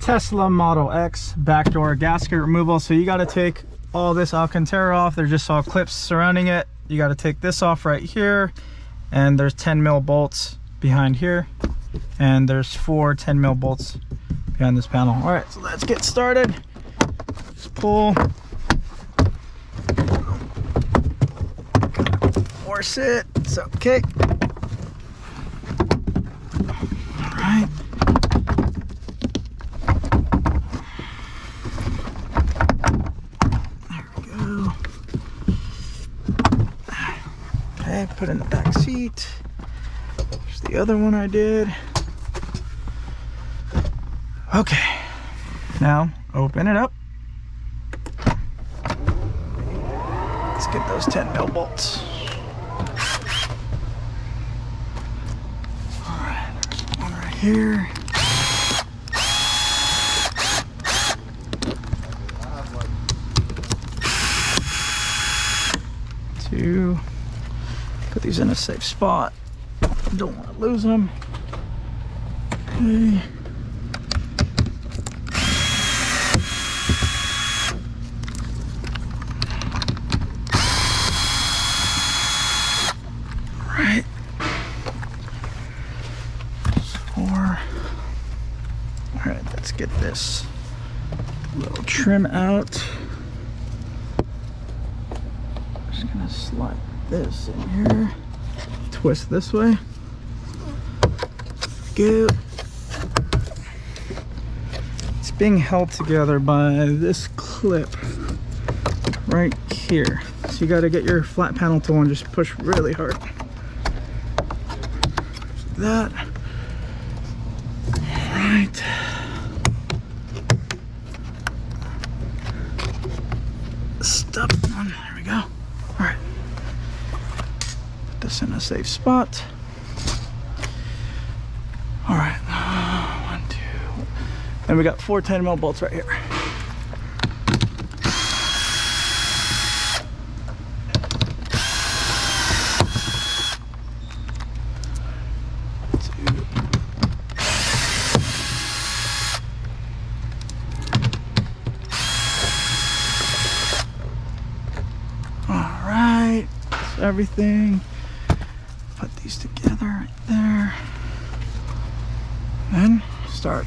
Tesla Model X backdoor gasket removal. So you got to take all this Alcantara off. There's just all clips surrounding it. You got to take this off right here, and there's 10 mil bolts behind here, and there's 4 10 mil bolts behind this panel. All right, so let's get started. Just pull, force it. It's okay. All right. Put in the back seat. There's the other one I did. Okay, now open it up. Let's get those 10 mil bolts. All right, there's one right here. Two. Put these in a safe spot. Don't want to lose them. Okay. All right. 4. All right, let's get this little trim out. Just gonna slide this in here, twist this way, go. It's being held together by this clip right here, so you got to get your flat panel tool and just push really hard. Just that. All right. Stop one. There we go. All right. This in a safe spot. All right, 1, 2, and we got 4 10 mil bolts right here. All right, that's everything. Put these together right there, then start.